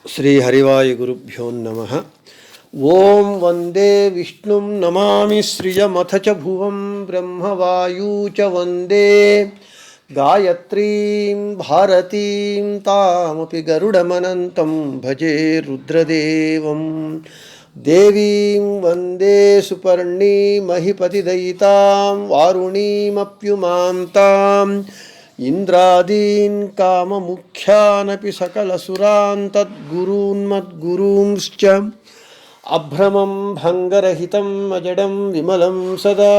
श्रीहरिवायुगुरुभ्यो नमः। ओं वंदे विष्णुं नमामि श्रियमथ च भुवं ब्रह्मवायू च वंदे गायत्रीं भारतीं तामपि गरुडमनन्तं भजे रुद्रदेवं देवीं वंदे सुपर्णीमहिपतिदयितां वारुणीमप्युमां ताम् इंद्रादीन् काममुख्यानपि सकलसुरान् तद्गुरून्मद्गुरूंश्च अभ्रमं भङ्गरहितम् अजडं विमलं सदा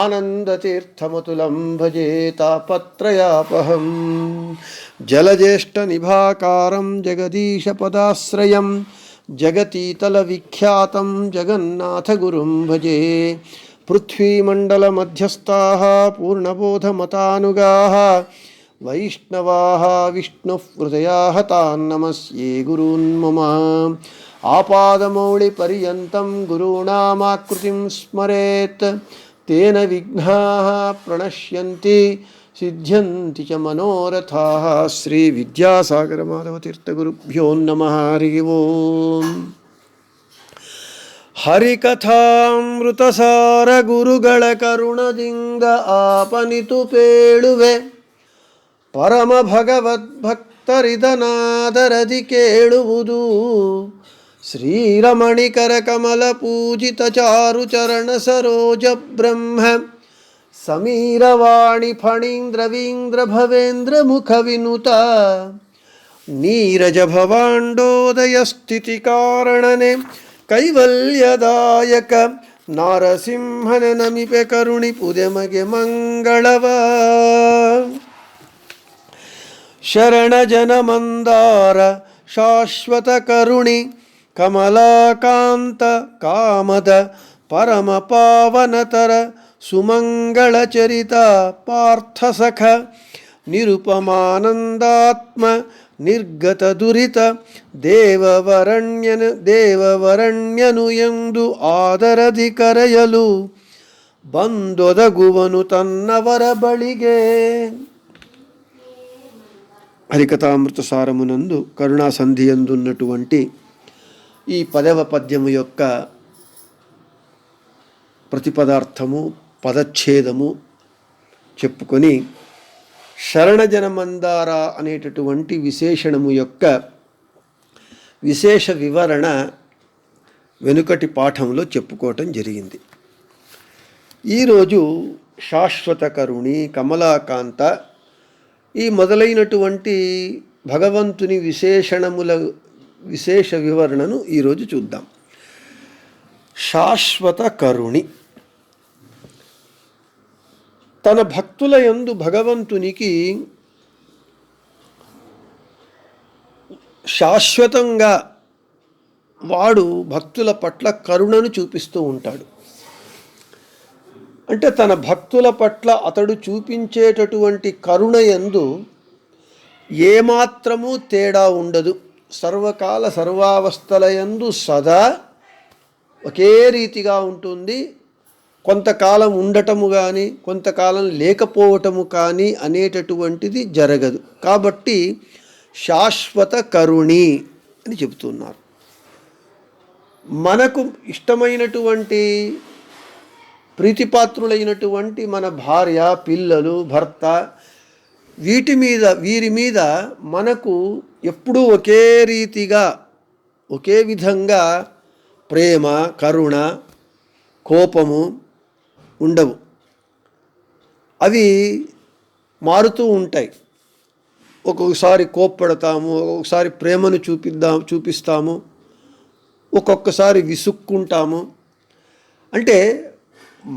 आनन्दतीर्थमतुलं भजे तापत्रयापहं जलज्येष्ठनिभाकारं जगदीशपदाश्रयं जगतीतलविख्यातं जगन्नाथगुरुं भजे। पृथ्वीमण्डलमध्यस्थाः पूर्णबोधमतानुगाः वैष्णवाः विष्णुहृदयाः तान् नमस्ये गुरून् मम। आपादमौलिपर्यन्तं गुरूणामाकृतिं स्मरेत् तेन विघ्नाः प्रणश्यन्ति सिद्ध्यन्ति च मनोरथाः। श्रीविद्यासागरमाधवतीर्थगुरुभ्यो नमः। हरि ओम्। ಹರಿಕಥಾಮೃತಸಾರ ಗುರುಗಳ ಕರುಣದಿಂದ ಆಪನಿತು ಪೇಳುವೆ ಪರಮ ಭಗವದ್ಭಕ್ತರಿದನಾದರದಿ ಕೇಳುವುದು ಶ್ರೀರಮಣಿಕರ ಕಮಲ ಪೂಜಿತ ಚಾರು ಚರಣ ಸರೋಜ ಬ್ರಹ್ಮ ಸಮೀರವಾಣಿ ಫಣೀಂದ್ರವೀಂದ್ರ ಭವೇಂದ್ರ ಮುಖ ವಿನುತ ನೀರಜ ಭವಾಂಡೋದಯ ಸ್ಥಿತಿ ಕಾರಣನೆ ಕೈವಲ್ಯದಾಯಕ ನಾರಸಿಂಹನ ನಮಿಪೆ ಕರುಣಿ ಪುದೆಮಗೆ ಮಂಗಳವ ಶರಣ ಜನ ಮಂದಾರ ಶಾಶ್ವತ ಕರುಣಿ ಕಮಲಾಕಾಂತ ಕಾಮದ ಪರಮ ಪಾವನತರ ಸುಮಂಗಳ ಚರಿತ ಪಾರ್ಥ ಸಖ ನಿರುಪಮಾನಂದಾತ್ಮ ನಿರ್ಗತ ದುರಿತ ದೇವವರಣ್ಯನು ಎಂದು ಆದರದಿ ಕರೆಯಲು ಬಂದೊದಗುವನು ತನ್ನವರ ಬಳಿಗೆ. హరికథామృత సారమునందు కరుణాసంధి ఎందున్నటువంటి ఈ పదవ పద్యము యొక్క ప్రతిపదార్థము పదచ్ఛేదము చెప్పుకొని శరణజనమందార అనేటటువంటి విశేషణము యొక్క విశేష వివరణ వెనుకటి పాఠంలో చెప్పుకోవటం జరిగింది. ఈరోజు శాశ్వత కరుణి, కమలాకాంత ఈ మొదలైనటువంటి భగవంతుని విశేషణముల విశేష వివరణను ఈరోజు చూద్దాం. శాశ్వత కరుణి తన భక్తుల యందు భగవంతునికి శాశ్వతంగా వాడు భక్తుల పట్ల కరుణను చూపిస్తూ ఉంటాడు. అంటే తన భక్తుల పట్ల అతడు చూపించేటటువంటి కరుణ యందు ఏమాత్రము తేడా ఉండదు. సర్వకాల సర్వావస్థల యందు సదా ఒకే రీతిగా ఉంటుంది. కొంతకాలం ఉండటము కానీ కొంతకాలం లేకపోవటము కానీ అనేటటువంటిది జరగదు. కాబట్టి శాశ్వత కరుణి అని చెబుతున్నారు. మనకు ఇష్టమైనటువంటి ప్రీతిపాత్రులైనటువంటి మన భార్య, పిల్లలు, భర్త వీరి మీద మనకు ఎప్పుడూ ఒకే రీతిగా ఒకే విధంగా ప్రేమ, కరుణ, కోపము ఉండవు. అవి మారుతూ ఉంటాయి. ఒక్కొక్కసారి కోప్పడతాము, ఒక్కొక్కసారి ప్రేమను చూపిస్తాము, ఒక్కొక్కసారి విసుక్కుంటాము. అంటే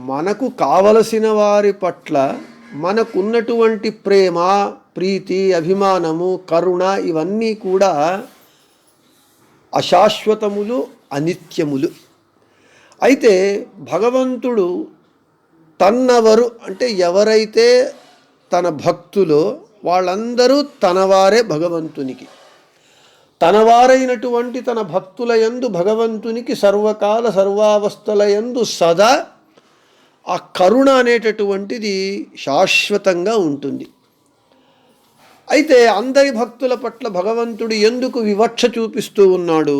మనకు కావలసిన వారి పట్ల మనకున్నటువంటి ప్రేమ, ప్రీతి, అభిమానము, కరుణ ఇవన్నీ కూడా అశాశ్వతములు, అనిత్యములు. అయితే భగవంతుడు తన్నవరు అంటే ఎవరైతే తన భక్తులో వాళ్ళందరూ తనవారే భగవంతునికి. తనవారైనటువంటి తన భక్తుల యందు భగవంతునికి సర్వకాల సర్వావస్థల యందు సదా ఆ కరుణ అనేటటువంటిది శాశ్వతంగా ఉంటుంది. అయితే అందరి భక్తుల పట్ల భగవంతుడు ఎందుకు వివక్ష చూపిస్తూ ఉన్నాడు?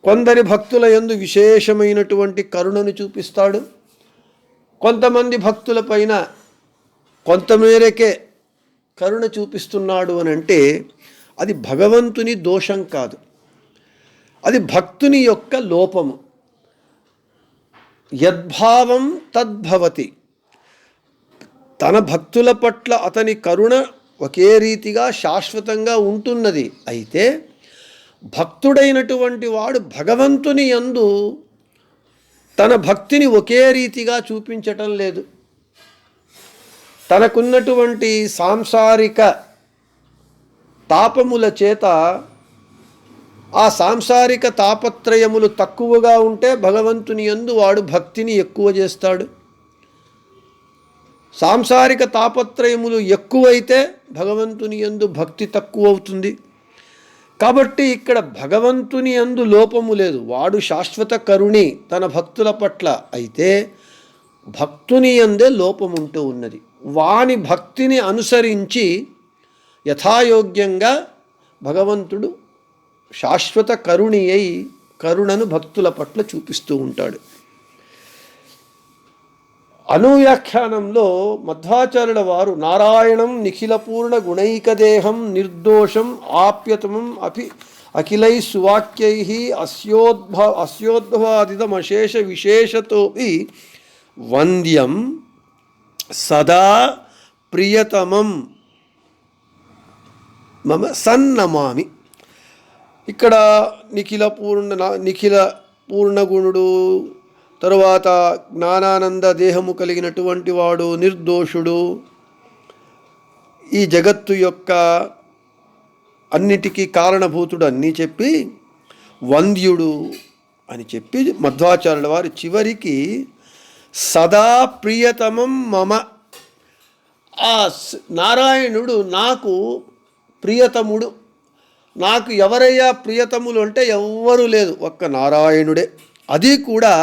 కొందరి భక్తుల యందు విశేషమైనటువంటి కరుణను చూపిస్తాడు, కొంతమంది భక్తుల పైన కొంతమేరకే కరుణ చూపిస్తున్నాడు అని అంటే అది భగవంతుని దోషం కాదు, అది భక్తుని యొక్క లోపము. యద్భావం తద్భవతి. తన భక్తుల పట్ల అతని కరుణ ఒకే రీతిగా శాశ్వతంగా ఉంటున్నది. అయితే భక్తుడైనటువంటి వాడు భగవంతుని యందు తన భక్తిని ఒకే రీతిగా చూపించటం లేదు. తనకున్నటువంటి సాంసారిక తాపముల చేత ఆ సాంసారిక తాపత్రయములు తక్కువగా ఉంటే భగవంతుని యందు వాడు భక్తిని ఎక్కువ చేస్తాడు. సాంసారిక తాపత్రయములు ఎక్కువైతే భగవంతుని యందు భక్తి తక్కువ అవుతుంది. కాబట్టి ఇక్కడ భగవంతుని యందు లోపము లేదు, వాడు శాశ్వత కరుణి తన భక్తుల పట్ల. అయితే భక్తుని యందే లోపముంటూ ఉన్నది. వాని భక్తిని అనుసరించి యథాయోగ్యంగా భగవంతుడు శాశ్వత కరుణి అయి కరుణను భక్తుల పట్ల చూపిస్తూ ఉంటాడు. అనువ్యాఖ్యానంలో మధ్వాచార్యుల వారు నారాయణం నిఖిలపూర్ణ గుణైకదేహం నిర్దోషం ఆప్యతమం అఖిలై సువాక్యై అస్యోద్భవాదిదమశేష విశేషతోపి వంద్యం సదా ప్రియతమం మమ సన్నమామి. ఇక్కడ నిఖిల పూర్ణగుణుడు, తరువాత జ్ఞానానంద దేహము కలిగినటువంటి వాడు, నిర్దోషుడు, ఈ జగత్తు యొక్క అన్నిటికీ కారణభూతుడు అన్నీ చెప్పి వంద్యుడు అని చెప్పి మధ్వాచార్యుల వారు చివరికి సదా ప్రియతమం మమ, ఆ నారాయణుడు నాకు ప్రియతముడు. నాకు ఎవరయ్యా ప్రియతములు అంటే ఎవ్వరూ లేదు, ఒక్క నారాయణుడే. అది కూడా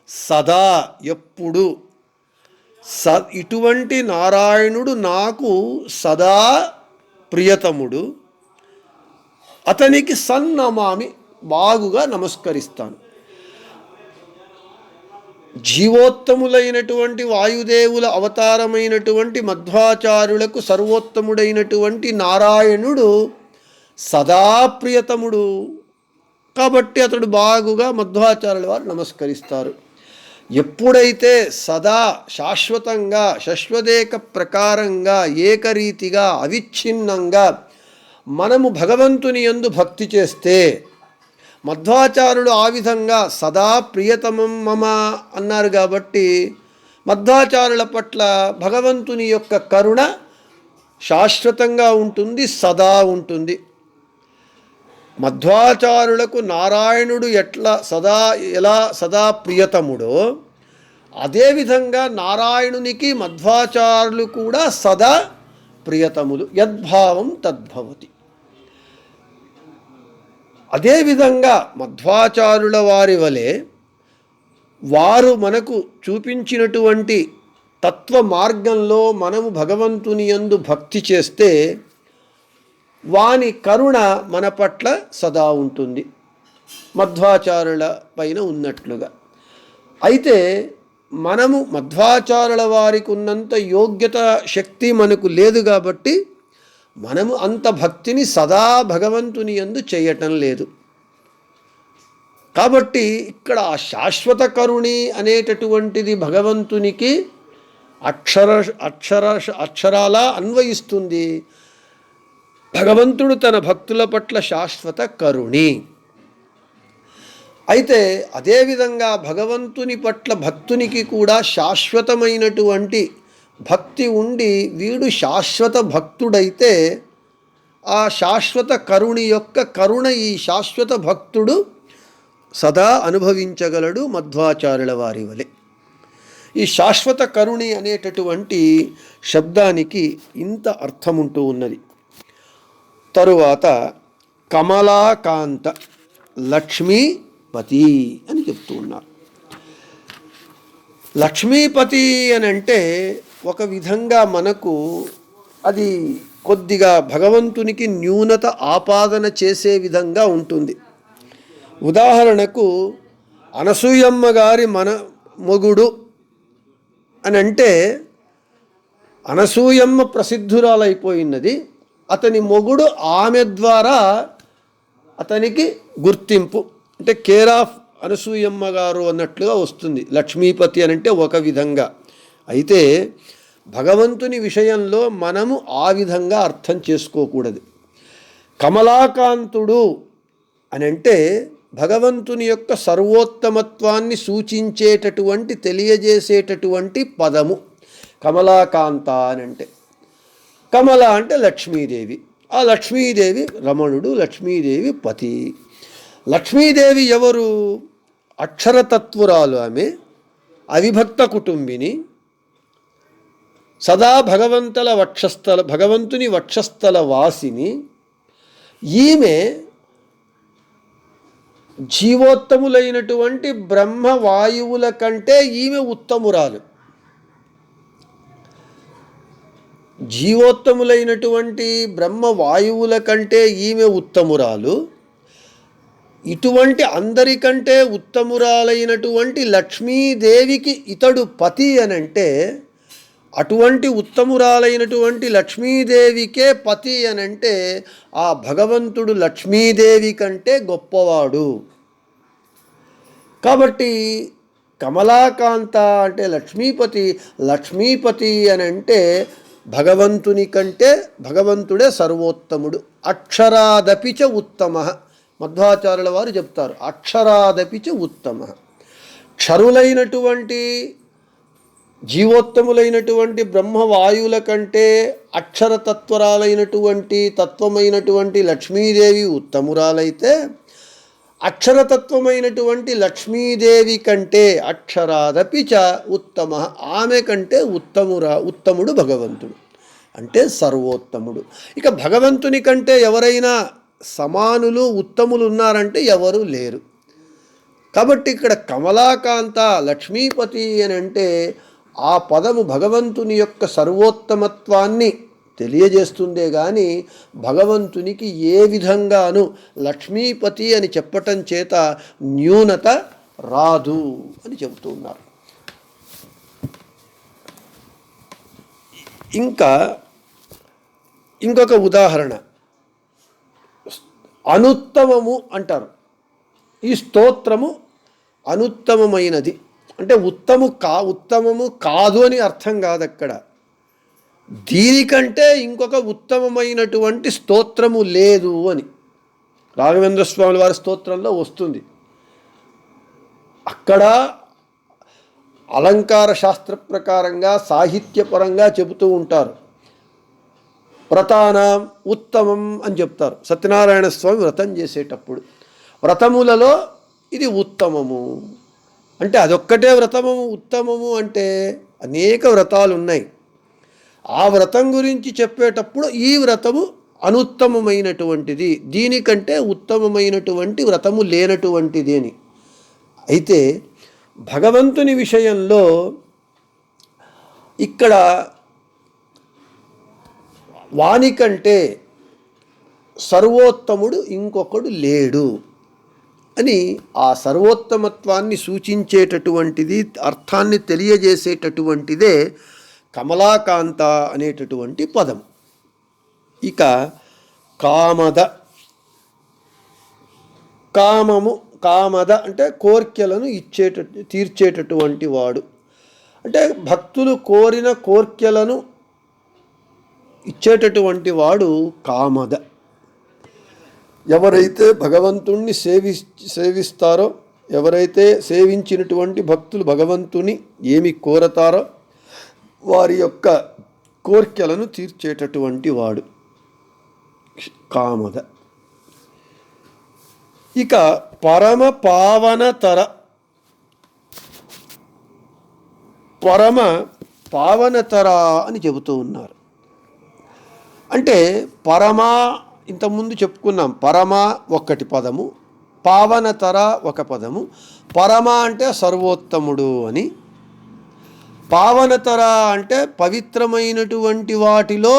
సదా, ఎప్పుడు. ఇటువంటి నారాయణుడు నాకు సదా ప్రియతముడు, అతనికి సన్నమామి, బాగుగా నమస్కరిస్తాను. జీవోత్తములైనటువంటి వాయుదేవుల అవతారమైనటువంటి మధ్వాచార్యులకు సర్వోత్తముడైనటువంటి నారాయణుడు సదా ప్రియతముడు కాబట్టి అతడు బాగుగా మధ్వాచార్యుల వారు నమస్కరిస్తారు. ఎప్పుడైతే సదా శాశ్వతంగా శశ్వదేక ప్రకారంగా ఏకరీతిగా అవిచ్ఛిన్నంగా మనము భగవంతుని యందు భక్తి చేస్తే, మధ్వాచార్యుడు ఆ విధంగా సదా ప్రియతమం మమ అన్నారు కాబట్టి మధ్వాచార్యుల పట్ల భగవంతుని యొక్క కరుణ శాశ్వతంగా ఉంటుంది, సదా ఉంటుంది. మధ్వాచార్యులకు నారాయణుడు ఎలా సదా ప్రియతముడో అదేవిధంగా నారాయణునికి మధ్వాచార్యులు కూడా సదా ప్రియతములు. యద్భావం తద్భవతి. అదేవిధంగా మధ్వాచార్యుల వారి వలె వారు మనకు చూపించినటువంటి తత్వ మార్గంలో మనము భగవంతుని యందు భక్తి చేస్తే వాని కరుణ మన పట్ల సదా ఉంటుంది, మధ్వాచార్యుల పైన ఉన్నట్లుగా. అయితే మనము మధ్వాచార్యుల వారికి ఉన్నంత యోగ్యత శక్తి మనకు లేదు కాబట్టి మనము అంత భక్తిని సదా భగవంతుని యందు చేయటం లేదు. కాబట్టి ఇక్కడ ఆ శాశ్వత కరుణి అనేటటువంటిది భగవంతునికి అక్షరాలా అన్వయిస్తుంది. భగవంతుడు తన భక్తుల పట్ల శాశ్వత కరుణి. అయితే అదేవిధంగా భగవంతుని పట్ల భక్తునికి కూడా శాశ్వతమైనటువంటి భక్తి ఉండి వీడు శాశ్వత భక్తుడైతే ఆ శాశ్వత కరుణి యొక్క కరుణ ఈ శాశ్వత భక్తుడు సదా అనుభవించగలడు మధ్వాచార్యుల వారి వలె. ఈ శాశ్వత కరుణి అనేటటువంటి శబ్దానికి ఇంత అర్థముంటూ ఉన్నది. తరువాత కమలాకాంత లక్ష్మీపతి అని చెప్తూ ఉన్నారు. లక్ష్మీపతి అని అంటే ఒక విధంగా మనకు అది కొద్దిగా భగవంతునికి న్యూనత ఆపాదన చేసే విధంగా ఉంటుంది. ఉదాహరణకు అనసూయమ్మ గారి మొగుడు అని అంటే అనసూయమ్మ ప్రసిద్ధురాలైపోయినది, అతని మొగుడు ఆమె ద్వారా అతనికి గుర్తింపు, అంటే కేర్ ఆఫ్ అనసూయమ్మ గారు అన్నట్లుగా వస్తుంది. లక్ష్మీపతి అని అంటే ఒక విధంగా. అయితే భగవంతుని విషయంలో మనము ఆ విధంగా అర్థం చేసుకోకూడదు. కమలాకాంతుడు అని అంటే భగవంతుని యొక్క సర్వోత్తమత్వాన్ని సూచించేటటువంటి తెలియజేసేటటువంటి పదము కమలాకాంత అని అంటే. కమల అంటే లక్ష్మీదేవి, ఆ లక్ష్మీదేవి రమణుడు, లక్ష్మీదేవి పతి. లక్ష్మీదేవి ఎవరు? అక్షరతత్వురాలు, ఆమె అవిభక్త కుటుంబిని, సదా భగవంతుని వక్షస్థల వాసిని. ఈమె జీవోత్తములైనటువంటి బ్రహ్మవాయువుల కంటే ఈమె ఉత్తమురాలు. జీవోత్తములైనటువంటి బ్రహ్మవాయువుల కంటే ఈమె ఉత్తమురాలు. ఇటువంటి అందరికంటే ఉత్తమురాలైనటువంటి లక్ష్మీదేవికి ఇతడు పతి అనంటే, అటువంటి ఉత్తమురాలైనటువంటి లక్ష్మీదేవికే పతి అనంటే ఆ భగవంతుడు లక్ష్మీదేవి కంటే గొప్పవాడు. కాబట్టి కమలాకాంత అంటే లక్ష్మీపతి. లక్ష్మీపతి అనంటే భగవంతుని కంటే భగవంతుడే సర్వోత్తముడు. అక్షరాదపిచ ఉత్తమ, మధ్వాచార్యుల వారు చెప్తారు, అక్షరాదపిచ ఉత్తమ. క్షరులైనటువంటి జీవోత్తములైనటువంటి బ్రహ్మవాయువుల కంటే అక్షరతత్వరాలైనటువంటి తత్వమైనటువంటి లక్ష్మీదేవి ఉత్తమురాలైతే, అక్షరతత్వమైనటువంటి లక్ష్మీదేవి కంటే అక్షరాదపిచ ఉత్తమ, ఆమె కంటే ఉత్తముడు భగవంతుడు, అంటే సర్వోత్తముడు. ఇక భగవంతుని కంటే ఎవరైనా సమానులు ఉత్తములు ఉన్నారంటే ఎవరు లేరు. కాబట్టి ఇక్కడ కమలాకాంత లక్ష్మీపతి అని అంటే ఆ పదము భగవంతుని యొక్క సర్వోత్తమత్వాన్ని తెలియజేస్తుందే కానీ భగవంతునికి ఏ విధంగానూ లక్ష్మీపతి అని చెప్పటం చేత న్యూనత రాదు అని చెబుతూ ఉన్నారు. ఇంకా ఇంకొక ఉదాహరణ, అనుత్తమము అంటారు. ఈ స్తోత్రము అనుత్తమమైనది అంటే ఉత్తమము కాదు అని అర్థం కాదు అక్కడ. దీనికంటే ఇంకొక ఉత్తమమైనటువంటి స్తోత్రము లేదు అని రాఘవేంద్ర స్వామి వారి స్తోత్రంలో వస్తుంది. అక్కడ అలంకార శాస్త్ర ప్రకారంగా సాహిత్యపరంగా చెబుతూ ఉంటారు. వ్రతానాం ఉత్తమం అని చెప్తారు. సత్యనారాయణ స్వామి వ్రతం చేసేటప్పుడు వ్రతములలో ఇది ఉత్తమము అంటే అదొక్కటే వ్రతము ఉత్తమము అంటే అనేక వ్రతాలు ఉన్నాయి. ఆ వ్రతం గురించి చెప్పేటప్పుడు ఈ వ్రతము అనుత్తమమైనటువంటిది, దీనికంటే ఉత్తమమైనటువంటి వ్రతము లేనటువంటిది అని. అయితే భగవంతుని విషయంలో ఇక్కడ వానికంటే సర్వోత్తముడు ఇంకొకడు లేడు అని ఆ సర్వోత్తమత్వాన్ని సూచించేటటువంటిది, అర్థాన్ని తెలియజేసేటటువంటిదే కమలాకాంత అనేటటువంటి పదం. ఇక కామద, కామద అంటే కోర్కెలను తీర్చేటటువంటి వాడు, అంటే భక్తులు కోరిన కోర్కెలను ఇచ్చేటటువంటి వాడు కామద. ఎవరైతే భగవంతుణ్ణి సేవిస్తారో, ఎవరైతే సేవించినటువంటి భక్తులు భగవంతుని ఏమి కోరతారో వారి యొక్క కోర్కెలను తీర్చేటటువంటి వాడు కామద. ఇక పరమ పావనతర అని చెబుతూ ఉన్నారు. అంటే పరమా ఇంతకుముందు చెప్పుకున్నాం, పరమ ఒక్కటి పదము, పావనతర ఒక పదము. పరమ అంటే సర్వోత్తముడు అని, పావనతర అంటే పవిత్రమైనటువంటి వాటిలో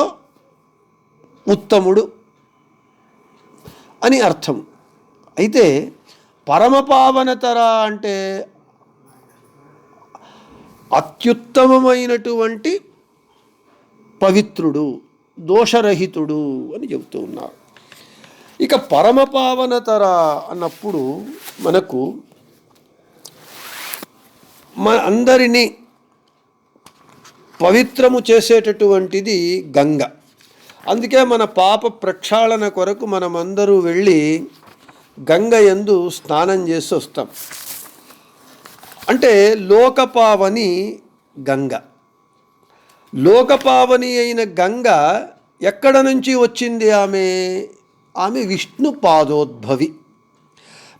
ఉత్తముడు అని అర్థం. అయితే పరమపావనతర అంటే అత్యుత్తమమైనటువంటి పవిత్రుడు, దోషరహితుడు అని చెబుతూ ఉన్నారు. ఇక పరమపావనతర అన్నప్పుడు మనకు అందరినీ పవిత్రము చేసేటటువంటిది గంగ. అందుకే మన పాప ప్రక్షాళన కొరకు మనమందరూ వెళ్ళి గంగ యందు స్నానం చేసి వస్తాం. అంటే లోకపావని గంగ. లోకపావని అయిన గంగ ఎక్కడ నుంచి వచ్చింది? ఆమె విష్ణు పాదోద్భవి,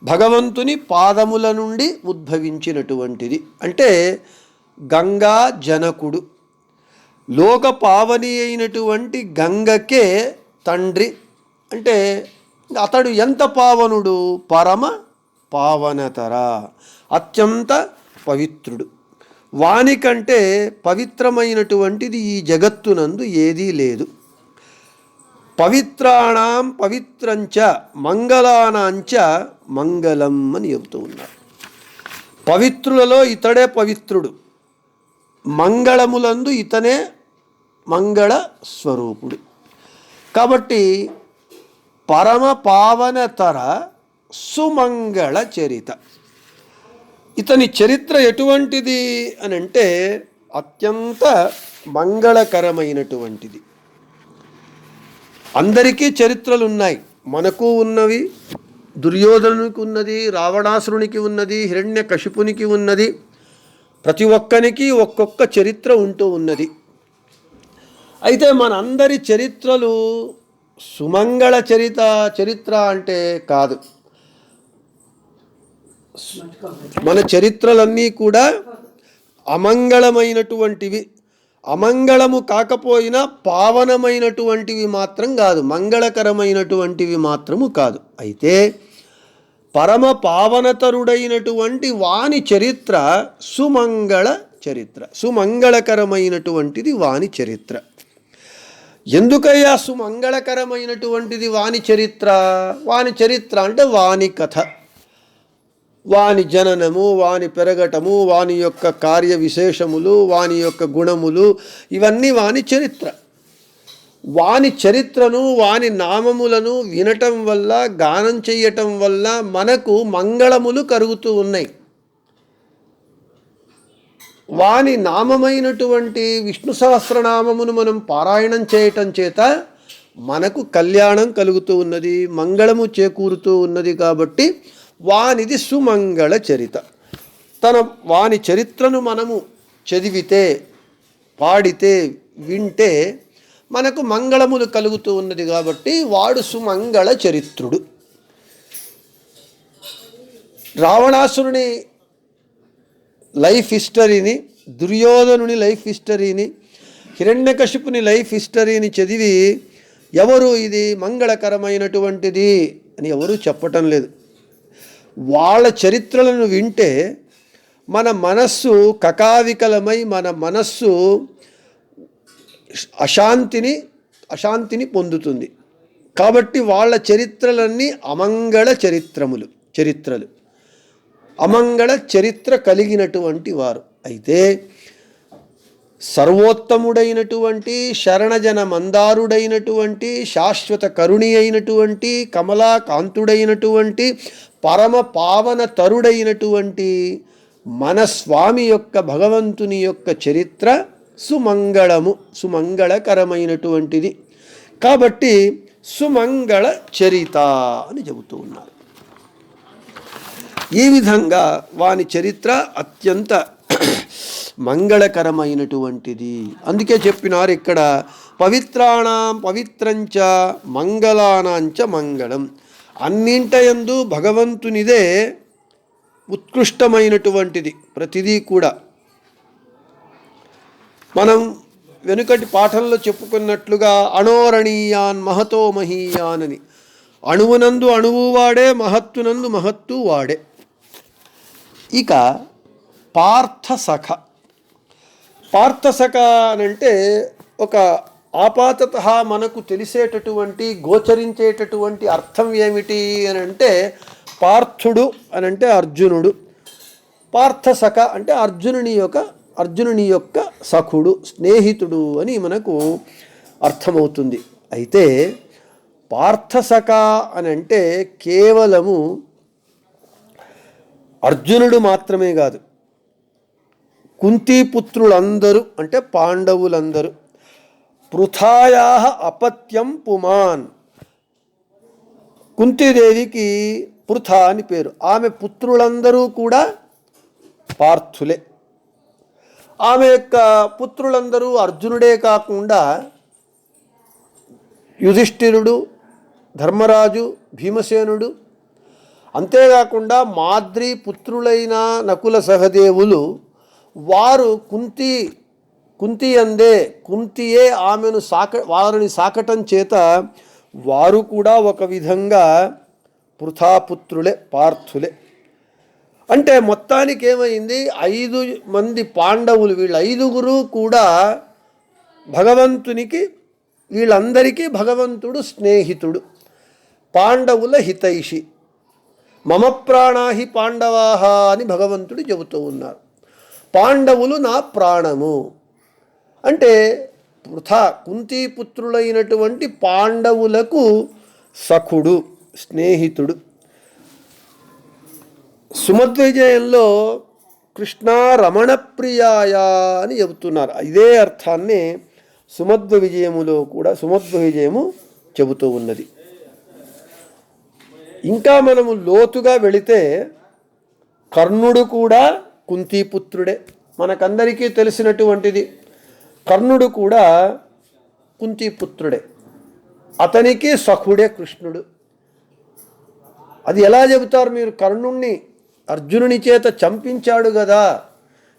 భగవంతుని పాదముల నుండి ఉద్భవించినటువంటిది. అంటే గంగా జనకుడు. లోకపావని అయినటువంటి గంగకే తండ్రి. అంటే అతడు ఎంత పావనుడు? పరమ పావనతర, అత్యంత పవిత్రుడు. వానికంటే పవిత్రమైనటువంటిది ఈ జగత్తునందు ఏదీ లేదు. పవిత్రాణం పవిత్రంచ మంగళానాంచ మంగళం అని చెబుతూ ఉన్నారు. పవిత్రులలో ఇతడే పవిత్రుడు, మంగళములందు ఇతనే మంగళ స్వరూపుడు. కాబట్టి పరమ పావనతర సుమంగళ చరిత. ఇతని చరిత్ర ఎటువంటిది అని అంటే అత్యంత మంగళకరమైనటువంటిది. అందరికీ చరిత్రలు ఉన్నాయి. మనకు ఉన్నవి, దుర్యోధనునికి ఉన్నది, రావణాసురునికి ఉన్నది, హిరణ్యకశిపునికి ఉన్నది. ప్రతి ఒక్కరికి ఒక్కొక్క చరిత్ర ఉంటూ ఉన్నది. అయితే మనందరి చరిత్రలు సుమంగళ చరిత్ర అంటే కాదు. మన చరిత్రలన్నీ కూడా అమంగళమైనటువంటివి. అమంగళము కాకపోయినా పావనమైనటువంటివి మాత్రం కాదు, మంగళకరమైనటువంటివి మాత్రము కాదు. అయితే పరమ పావనతరుడైనటువంటి వాని చరిత్ర సుమంగళ చరిత్ర, సుమంగళకరమైనటువంటిది వాని చరిత్ర. ఎందుకయ్యా సుమంగళకరమైనటువంటిది వాని చరిత్ర? వాని చరిత్ర అంటే వాని కథ, వాని జననము, వాని పెరగటము, వాని యొక్క కార్య విశేషములు, వాని యొక్క గుణములు, ఇవన్నీ వాని చరిత్ర. వాని చరిత్రను, వాని నామములను వినటం వల్ల, గానం చెయ్యటం వల్ల మనకు మంగళములు కలుగుతూ ఉన్నాయి. వాని నామమైనటువంటి విష్ణు సహస్రనామమును మనం పారాయణం చేయటం చేత మనకు కళ్యాణం కలుగుతూ ఉన్నది, మంగళము చేకూరుతూ ఉన్నది. కాబట్టి వానిది సుమంగళ చరిత. వాని చరిత్రను మనము చదివితే, పాడితే, వింటే మనకు మంగళములు కలుగుతూ ఉన్నది. కాబట్టి వాడు సుమంగళ చరిత్రుడు. రావణాసురుని లైఫ్ హిస్టరీని, దుర్యోధనుని లైఫ్ హిస్టరీని, హిరణ్యకశిపుని లైఫ్ హిస్టరీని చదివి ఎవరు ఇది మంగళకరమైనటువంటిది అని ఎవరూ చెప్పటం లేదు. వాళ్ళ చరిత్రలను వింటే మన మనస్సు కకావికలమై, మన మనస్సు అశాంతిని పొందుతుంది. కాబట్టి వాళ్ళ చరిత్రలన్నీ అమంగళ చరిత్రలు, అమంగళ చరిత్ర కలిగినటువంటి వారు. అయితే సర్వోత్తముడైనటువంటి, శరణజన మందారుడైనటువంటి, శాశ్వత కరుణి అయినటువంటి, కమలాకాంతుడైనటువంటి, పరమ పావన తరుడైనటువంటి మన స్వామి యొక్క, భగవంతుని యొక్క చరిత్ర సుమంగళకరమైనటువంటిది. కాబట్టి సుమంగళ చరిత అని చెబుతూ ఉన్నారు. ఈ విధంగా వాని చరిత్ర అత్యంత మంగళకరమైనటువంటిది. అందుకే చెప్పినారు ఇక్కడ పవిత్రాణం పవిత్రంచ మంగళానాంచ మంగళం. అన్నింటయందు భగవంతునిదే ఉత్కృష్టమైనటువంటిది ప్రతిదీ కూడా. మనం వెనుకటి పాఠంలో చెప్పుకున్నట్లుగా అణోరణీయాన్ మహతో మహీయాన్ అని, అణువునందు అణువు వాడే, మహత్తునందు మహత్తు వాడే. ఇక పార్థసఖ అనంటే ఒక ఆపాతత మనకు తెలిసేటటువంటి గోచరించేటటువంటి అర్థం ఏమిటి అని అంటే పార్థుడు అని అంటే అర్జునుడు, పార్థసఖ అంటే అర్జునుని యొక్క సఖుడు, స్నేహితుడు అని మనకు అర్థమవుతుంది. అయితే పార్థసఖ అని అంటే కేవలము అర్జునుడు మాత్రమే కాదు, కుంతీపుత్రులందరూ అంటే పాండవులందరూ. పృథాయా అపత్యం పుమాన్, కుంతీదేవికి పృథ అని పేరు, ఆమె పుత్రులందరూ కూడా పార్థులే. ఆమె యొక్క పుత్రులందరూ అర్జునుడే కాకుండా యుధిష్ఠిరుడు, ధర్మరాజు, భీమసేనుడు, అంతేకాకుండా మాద్రి పుత్రులైన నకుల సహదేవులు, వారు కుంతియే ఆమెను వారిని సాకటం చేత వారు కూడా ఒక విధంగా పృథాపుత్రులే, పార్థులే. అంటే మొత్తానికి ఏమైంది, 5 మంది పాండవులు, వీళ్ళ 5గురు కూడా వీళ్ళందరికీ భగవంతుడు స్నేహితుడు, పాండవుల హితైషి. మమ ప్రాణాహి పాండవాహ అని భగవంతుడు చెబుతూ ఉన్నారు. పాండవులు నా ప్రాణము అంటే కుంతీపుత్రులైనటువంటి పాండవులకు సఖుడు, స్నేహితుడు. సుమద్విజయంలో కృష్ణ రమణ ప్రియాయ అని చెబుతున్నారు. ఇదే అర్థాన్ని సుమద్విజయములో కూడా సుమద్విజయము చెబుతూ ఉన్నది. ఇంకా మనము లోతుగా వెళితే కర్ణుడు కూడా కుంతీపుత్రుడే, మనకందరికీ తెలిసినటువంటిది. కర్ణుడు కూడా కుంతీపుత్రుడే, అతనికి సఖుడే కృష్ణుడు. అది ఎలా చెబుతారు మీరు? కర్ణుణ్ణి అర్జునుని చేత చంపించాడు కదా.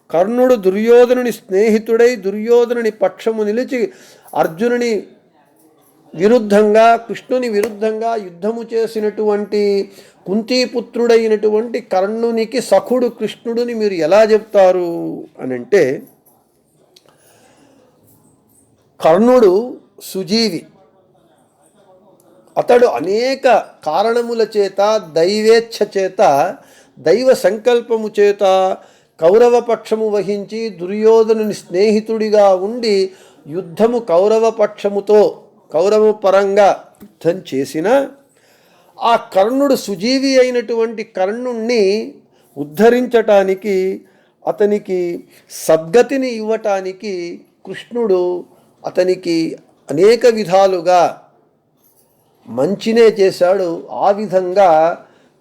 కర్ణుడు దుర్యోధనుని స్నేహితుడై దుర్యోధనుని పక్షము నిలిచి అర్జునుని విరుద్ధంగా, కృష్ణుని విరుద్ధంగా యుద్ధము చేసినటువంటి కుంతీపుత్రుడైనటువంటి కర్ణునికి సఖుడు కృష్ణుడిని మీరు ఎలా చెప్తారు అని అంటే, కర్ణుడు సుజీవి. అతడు అనేక కారణముల చేత, దైవేచ్ఛ చేత, దైవ సంకల్పము చేత కౌరవ పక్షము వహించి దుర్యోధనుని స్నేహితుడిగా ఉండి యుద్ధము కౌరవ పక్షముతో కౌరవ పరంగా యుద్ధం చేసిన ఆ కర్ణుడు, సుజీవి అయినటువంటి కర్ణుణ్ణి ఉద్ధరించటానికి, అతనికి సద్గతిని ఇవ్వటానికి కృష్ణుడు అతనికి అనేక విధాలుగా మంచినే చేశాడు. ఆ విధంగా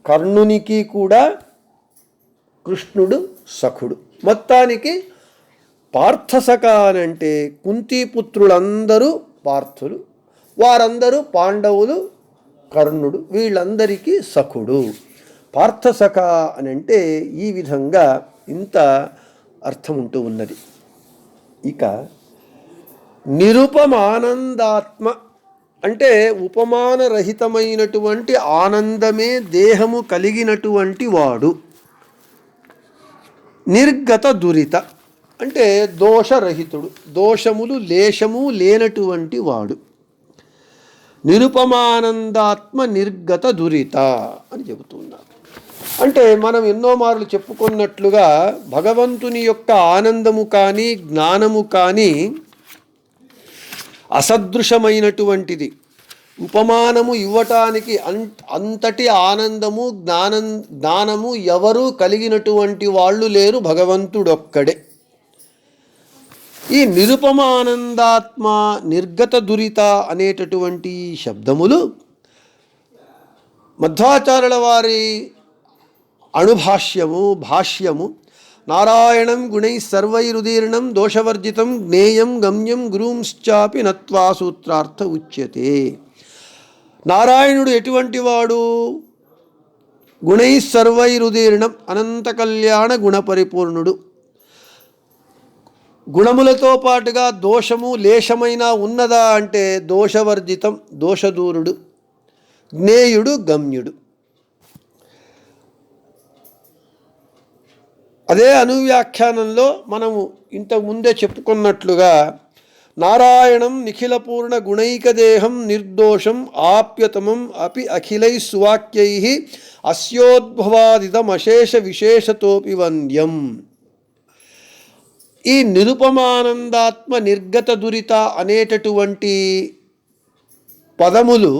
కర్ణునికి కూడా కృష్ణుడు సఖుడు. మొత్తానికి పార్థసఖ అనంటే కుంతీపుత్రులందరూ పార్థులు, వారందరూ పాండవులు, కర్ణుడు, వీళ్ళందరికీ సఖుడు. పార్థసఖ అనంటే ఈ విధంగా ఇంత అర్థం ఉంటూ ఉన్నది. ఇక నిరుపమానందాత్మ అంటే ఉపమానరహితమైనటువంటి ఆనందమే దేహము కలిగినటువంటి వాడు. నిర్గత దురిత అంటే దోషరహితుడు, దోషములు లేశము లేనటువంటి వాడు. నిరుపమానందాత్మ నిర్గత దురిత అని చెబుతున్నారు. అంటే మనం ఎన్నో మార్లు చెప్పుకున్నట్లుగా భగవంతుని యొక్క ఆనందము కానీ, జ్ఞానము కానీ అసదృశమైనటువంటిది. ఉపమానము ఇవ్వటానికి అంతటి ఆనందము, జ్ఞానము ఎవరూ కలిగినటువంటి వాళ్ళు లేరు, భగవంతుడొక్కడే. ఈ నిరుపమానందాత్మ, నిర్గత దురిత అనేటటువంటి శబ్దములు మధ్వాచార్యుల వారి భాష్యము నారాయణం గుణై సర్వైరుదీర్ణం దోషవర్జితం జ్ఞేయం గమ్యం గురుంశ్చాపి నత్వా సూత్రార్థ ఉచ్యతే. నారాయణుడు ఎటువంటి వాడు? గుణై సర్వైరుదీర్ణం, అనంత కళ్యాణ గుణపరిపూర్ణుడు. గుణములతో పాటుగా దోషము లేశమైనా ఉన్నదా అంటే దోషవర్జితం, దోషదూరుడు. జ్ఞేయుడు, గమ్యుడు. అదే అనువ్యాఖ్యానంలో మనము ఇంతకు ముందే చెప్పుకున్నట్లుగా నారాయణం నిఖిలపూర్ణ గుణైకదేహం నిర్దోషం ఆప్యతమం అపి అఖిలై సువాక్యై అస్యోద్భవాదితమశేష విశేషతోపి వంద్యం. ఈ నిరుపమానందాత్మ నిర్గత దురిత అనేటటువంటి పదములు,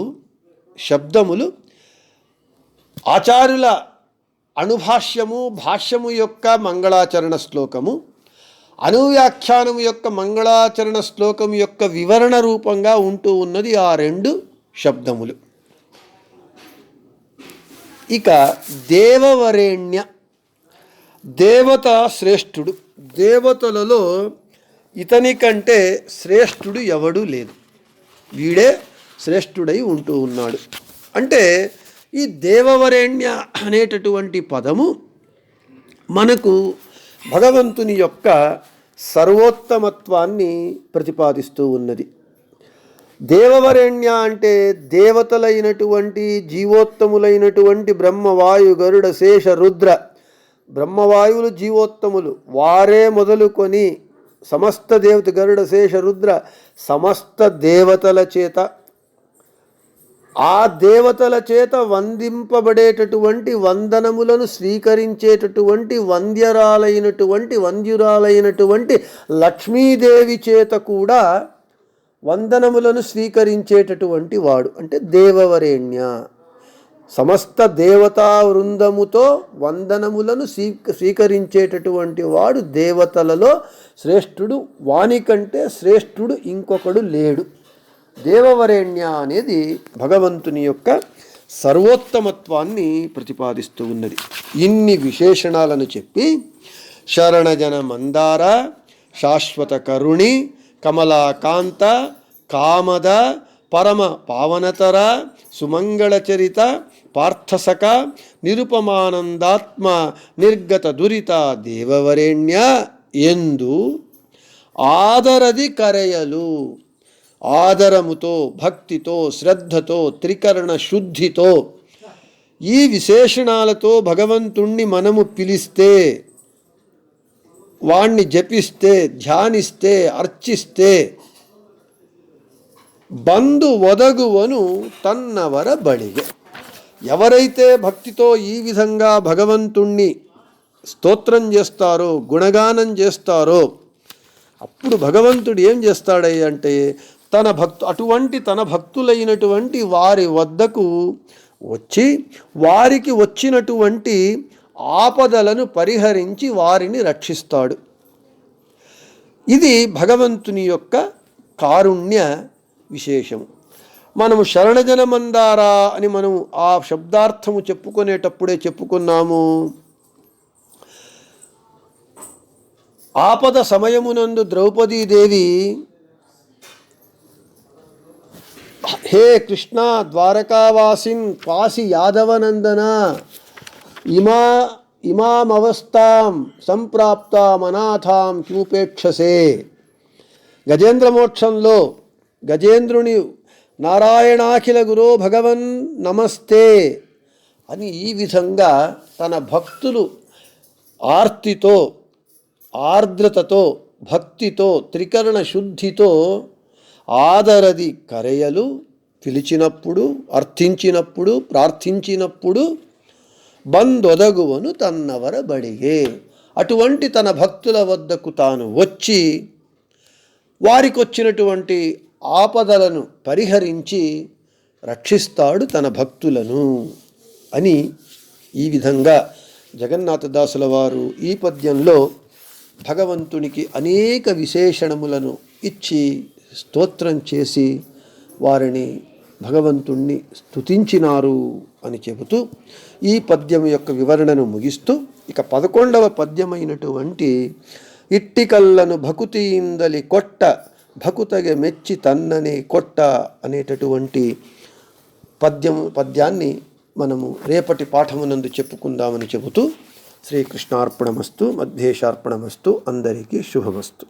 శబ్దములు ఆచార్యుల అణుభాష్యము, భాష్యము యొక్క మంగళాచరణ శ్లోకము, అనువ్యాఖ్యానము యొక్క మంగళాచరణ శ్లోకము యొక్క వివరణ రూపంగా ఉంటూ ఉన్నది ఆ రెండు శబ్దములు. ఇక దేవవరేణ్య, దేవత శ్రేష్ఠుడు. దేవతలలో ఇతని కంటే శ్రేష్ఠుడు ఎవడూ లేదు, వీడే శ్రేష్ఠుడై ఉంటూ ఉన్నాడు. అంటే ఈ దేవవరేణ్య అనేటటువంటి పదము మనకు భగవంతుని యొక్క సర్వోత్తమత్వాన్ని ప్రతిపాదిస్తూ ఉన్నది. దేవవరేణ్య అంటే దేవతలైనటువంటి జీవోత్తములైనటువంటి బ్రహ్మవాయు గరుడ శేష రుద్ర, బ్రహ్మవాయువులు జీవోత్తములు, వారే మొదలుకొని సమస్త దేవత గరుడ శేష రుద్ర సమస్త దేవతల చేత, ఆ దేవతల చేత వందింపబడేటటువంటి వందనములను స్వీకరించేటటువంటి వంద్యురాలైనటువంటి లక్ష్మీదేవి చేత కూడా వందనములను స్వీకరించేటటువంటి వాడు అంటే దేవవరేణ్య. సమస్త దేవతా వృందముతో వందనములను స్వీకరించేటటువంటి వాడు దేవతలలో శ్రేష్ఠుడు. వానికంటే శ్రేష్ఠుడు ఇంకొకడు లేడు. దేవవరేణ్య అనేది భగవంతుని యొక్క సర్వోత్తమత్వాన్ని ప్రతిపాదిస్తూ ఉన్నది. ఇన్ని విశేషణాలను చెప్పి శరణజన మందార, శాశ్వత కరుణి, కమలాకాంత, కామద, పరమ పావనతర, సుమంగళచరిత, పార్థసక, నిరుపమానందాత్మ, నిర్గత దురిత దేవవరేణ్య ఎందు ఆదరది కరయలు, ఆదరముతో, భక్తితో, శ్రద్ధతో, త్రికరణ శుద్ధితో, ఈ విశేషణాలతో భగవంతుణ్ణి మనము పిలిస్తే, వాణ్ణి జపిస్తే, ధ్యానిస్తే, అర్చిస్తే బంధు ఒదగువను తన్నవర బడిగె. ఎవరైతే భక్తితో ఈ విధంగా భగవంతుణ్ణి స్తోత్రం చేస్తారో, గుణగానం చేస్తారో, అప్పుడు భగవంతుడు ఏం చేస్తాడంటే అటువంటి తన భక్తులైనటువంటి వారి వద్దకు వచ్చి వారికి వచ్చినటువంటి ఆపదలను పరిహరించి వారిని రక్షిస్తాడు. ఇది భగవంతుని యొక్క కారుణ్య విశేషము. మనము శరణజన మందారా అని మనం ఆ శబ్దార్థము చెప్పుకునేటప్పుడే చెప్పుకున్నాము. ఆపద సమయమునందు ద్రౌపదీదేవి, హే కృష్ణ ద్వారకావాసిన్ కాశీ యాదవనందన ఇమామవస్థాం సంప్రాప్తాం అనాథాం క్యూపేక్షసే. గజేంద్ర మోక్షంలో గజేంద్రుని నారాయణాఖిల గురో భగవన్ నమస్తే అని ఈ విధంగా తన భక్తులు ఆర్తితో, ఆర్ద్రతతో, భక్తితో, త్రికరణ శుద్ధితో ఆదరది కరయలు పిలిచినప్పుడు, అర్థించినప్పుడు, ప్రార్థించినప్పుడు బందొదగువను తన్నవర బడిగే. అటువంటి తన భక్తుల వద్దకు తాను వచ్చి వారికి వచ్చినటువంటి ఆపదలను పరిహరించి రక్షిస్తాడు తన భక్తులను అని ఈ విధంగా జగన్నాథదాసుల వారు ఈ పద్యంలో భగవంతునికి అనేక విశేషణములను ఇచ్చి స్తోత్రం చేసి వారిని భగవంతుణ్ణి స్తుతించినారు అని చెబుతూ ఈ పద్యం యొక్క వివరణను ముగిస్తూ ఇక 11వ పద్యమైనటువంటి ఇట్టికల్లను భకుతిందలి కొట్ట భకుతగె మెచ్చి తన్ననే కొట్ట అనేటటువంటి పద్యాన్ని మనము రేపటి పాఠమునందు చెప్పుకుందామని చెబుతూ శ్రీకృష్ణార్పణమస్తు, మధ్యేశార్పణమస్తు, అందరికీ శుభమస్తు.